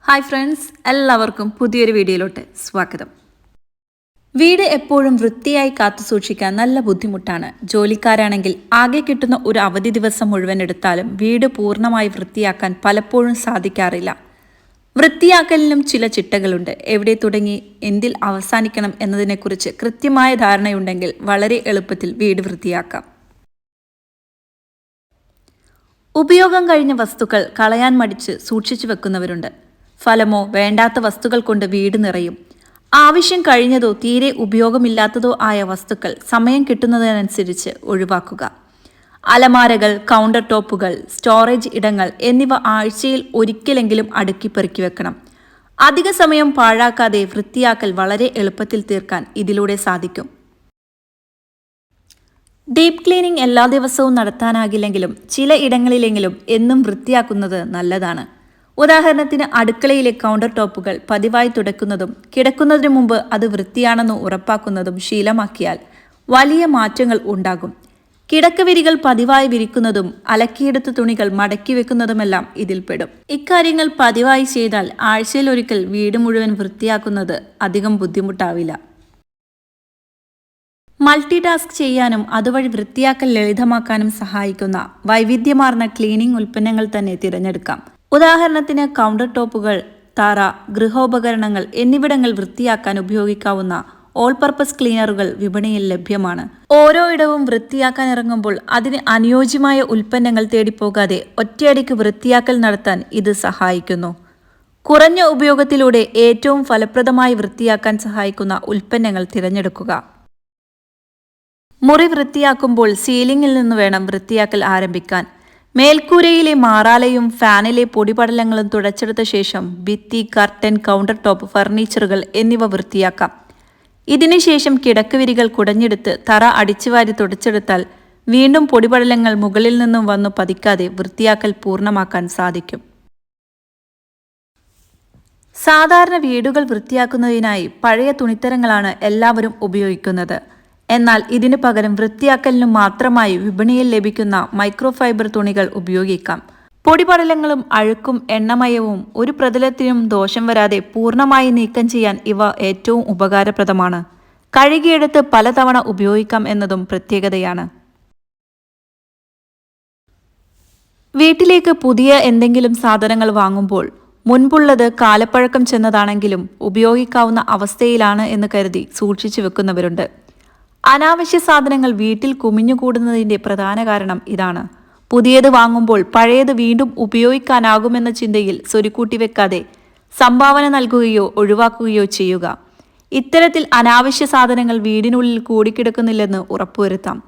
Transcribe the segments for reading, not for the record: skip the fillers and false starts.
Hi friends, എല്ലാവർക്കും പുതിയൊരു വീഡിയോയിലോട്ട് സ്വാഗതം. വീട് എപ്പോഴും വൃത്തിയായി കാത്തുസൂക്ഷിക്കാൻ നല്ല ബുദ്ധിമുട്ടാണ്. ജോലിക്കാരാണെങ്കിൽ ആകെ കിട്ടുന്ന ഒരു അവധി ദിവസം മുഴുവൻ എടുത്താലും വീട് പൂർണ്ണമായി വൃത്തിയാക്കാൻ പലപ്പോഴും സാധിക്കാറില്ല. വൃത്തിയാക്കലിനും ചില ചിട്ടകളുണ്ട്. എവിടെ തുടങ്ങി എന്തിൽ അവസാനിക്കണം എന്നതിനെക്കുറിച്ച് കൃത്യമായ ധാരണയുണ്ടെങ്കിൽ വളരെ എളുപ്പത്തിൽ വീട് വൃത്തിയാക്കാം. ഉപയോഗം കഴിഞ്ഞ വസ്തുക്കൾ കളയാൻ മടിച്ച് സൂക്ഷിച്ചു വെക്കുന്നവരുണ്ട്. ഫലമോ വേണ്ടാത്ത വസ്തുക്കൾ കൊണ്ട് വീട് നിറയും. ആവശ്യം കഴിഞ്ഞതോ തീരെ ഉപയോഗമില്ലാത്തതോ ആയ വസ്തുക്കൾ സമയം കിട്ടുന്നതിനനുസരിച്ച് ഒഴിവാക്കുക. അലമാരകൾ, കൗണ്ടർ ടോപ്പുകൾ, സ്റ്റോറേജ് ഇടങ്ങൾ എന്നിവ ആഴ്ചയിൽ ഒരിക്കലെങ്കിലും അടുക്കി പെറുക്കി വെക്കണം. അധിക സമയം പാഴാക്കാതെ വൃത്തിയാക്കൽ വളരെ എളുപ്പത്തിൽ തീർക്കാൻ ഇതിലൂടെ സാധിക്കും. ഡീപ്പ് ക്ലീനിംഗ് എല്ലാ ദിവസവും നടത്താനാകില്ലെങ്കിലും ചില ഇടങ്ങളിലെങ്കിലും എന്നും വൃത്തിയാക്കുന്നത് നല്ലതാണ്. ഉദാഹരണത്തിന് അടുക്കളയിലെ കൗണ്ടർ ടോപ്പുകൾ പതിവായി തുടയ്ക്കുന്നതും കിടക്കുന്നതിനു മുമ്പ് അത് വൃത്തിയാണെന്ന് ഉറപ്പാക്കുന്നതും ശീലമാക്കിയാൽ വലിയ മാറ്റങ്ങൾ ഉണ്ടാകും. കിടക്കവിരികൾ പതിവായി വിരിക്കുന്നതും അലക്കിയെടുത്ത തുണികൾ മടക്കി വെക്കുന്നതുമെല്ലാം ഇതിൽപ്പെടും. ഇക്കാര്യങ്ങൾ പതിവായി ചെയ്താൽ ആഴ്ചയിലൊരിക്കൽ വീട് മുഴുവൻ വൃത്തിയാക്കുന്നത് അധികം ബുദ്ധിമുട്ടാവില്ല. മൾട്ടി ടാസ്ക് ചെയ്യാനും അതുവഴി വൃത്തിയാക്കൽ ലളിതമാക്കാനും സഹായിക്കുന്ന വൈവിധ്യമാർന്ന ക്ലീനിംഗ് ഉൽപ്പന്നങ്ങൾ തന്നെ തിരഞ്ഞെടുക്കാം. ഉദാഹരണത്തിന് കൗണ്ടർ ടോപ്പുകൾ, തറ, ഗൃഹോപകരണങ്ങൾ എന്നിവിടങ്ങൾ വൃത്തിയാക്കാൻ ഉപയോഗിക്കാവുന്ന ഓൾ പർപ്പസ് ക്ലീനറുകൾ വിപണിയിൽ ലഭ്യമാണ്. ഓരോ ഇടവും വൃത്തിയാക്കാൻ ഇറങ്ങുമ്പോൾ അതിന് അനുയോജ്യമായ ഉൽപ്പന്നങ്ങൾ തേടിപ്പോകാതെ ഒറ്റയടിക്ക് വൃത്തിയാക്കൽ നടത്താൻ ഇത് സഹായിക്കുന്നു. കുറഞ്ഞ ഉപയോഗത്തിലൂടെ ഏറ്റവും ഫലപ്രദമായി വൃത്തിയാക്കാൻ സഹായിക്കുന്ന ഉൽപ്പന്നങ്ങൾ തിരഞ്ഞെടുക്കുക. മുറി വൃത്തിയാക്കുമ്പോൾ സീലിംഗിൽ നിന്ന് വേണം വൃത്തിയാക്കൽ ആരംഭിക്കാൻ. മേൽക്കൂരയിലെ മാറാലയും ഫാനിലെ പൊടിപടലങ്ങളും തുടച്ചെടുത്ത ശേഷം ഭിത്തി, കർട്ടൻ, കൗണ്ടർ ടോപ്പ്, ഫർണിച്ചറുകൾ എന്നിവ വൃത്തിയാക്കാം. ഇതിനുശേഷം കിടക്കവിരികൾ കുടഞ്ഞെടുത്ത് തറ അടിച്ചുവാരി തുടച്ചെടുത്താൽ വീണ്ടും പൊടിപടലങ്ങൾ മുകളിൽ നിന്നും വന്നു പതിക്കാതെ വൃത്തിയാക്കൽ പൂർണ്ണമാക്കാൻ സാധിക്കും. സാധാരണ വീടുകൾ വൃത്തിയാക്കുന്നതിനായി പഴയ തുണിത്തരങ്ങളാണ് എല്ലാവരും ഉപയോഗിക്കുന്നത്. എന്നാൽ ഇതിനു പകരം വൃത്തിയാക്കലിനു മാത്രമായി വിപണിയിൽ ലഭിക്കുന്ന മൈക്രോഫൈബർ തുണികൾ ഉപയോഗിക്കാം. പൊടിപടലങ്ങളും അഴുക്കും എണ്ണമയവും ഒരു പ്രതലത്തിനും ദോഷം വരാതെ പൂർണ്ണമായി നീക്കം ചെയ്യാൻ ഇവ ഏറ്റവും ഉപകാരപ്രദമാണ്. കഴുകിയെടുത്ത് പലതവണ ഉപയോഗിക്കാം എന്നതും പ്രത്യേകതയാണ്. വീട്ടിലേക്ക് പുതിയ എന്തെങ്കിലും സാധനങ്ങൾ വാങ്ങുമ്പോൾ മുൻപുള്ളത് കാലപ്പഴക്കം ചെന്നതാണെങ്കിലും ഉപയോഗിക്കാവുന്ന അവസ്ഥയിലാണ് എന്ന് കരുതി സൂക്ഷിച്ചു വെക്കുന്നവരുണ്ട്. അനാവശ്യ സാധനങ്ങൾ വീട്ടിൽ കുമിഞ്ഞുകൂടുന്നതിൻ്റെ പ്രധാന കാരണം ഇതാണ്. പുതിയത് വാങ്ങുമ്പോൾ പഴയത് വീണ്ടും ഉപയോഗിക്കാനാകുമെന്ന ചിന്തയിൽ സ്വരുക്കൂട്ടി വെക്കാതെ സംഭാവന നൽകുകയോ ഒഴിവാക്കുകയോ ചെയ്യുക. ഇത്തരത്തിൽ അനാവശ്യ സാധനങ്ങൾ വീടിനുള്ളിൽ കൂടിക്കിടക്കുന്നില്ലെന്ന് ഉറപ്പുവരുത്താം.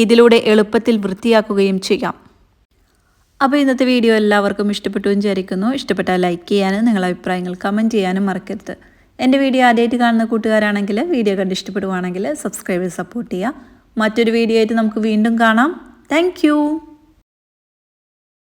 ഇതിലൂടെ എളുപ്പത്തിൽ വൃത്തിയാക്കുകയും ചെയ്യാം. അപ്പോൾ ഇന്നത്തെ വീഡിയോ എല്ലാവർക്കും ഇഷ്ടപ്പെട്ടു എന്ന് വിചാരിക്കുന്നു. ഇഷ്ടപ്പെട്ടാൽ ലൈക്ക് ചെയ്യാനും നിങ്ങളുടെ അഭിപ്രായങ്ങൾ കമൻറ്റ് ചെയ്യാനും മറക്കരുത്. എൻ്റെ വീഡിയോ ആദ്യമായിട്ട് കാണുന്ന കൂട്ടുകാരാണെങ്കിൽ വീഡിയോ കണ്ട് ഇഷ്ടപ്പെടുവാണെങ്കിൽ സബ്സ്ക്രൈബ് ചെയ്ത് സപ്പോർട്ട് ചെയ്യുക. മറ്റൊരു വീഡിയോ ആയിട്ട് നമുക്ക് വീണ്ടും കാണാം. താങ്ക്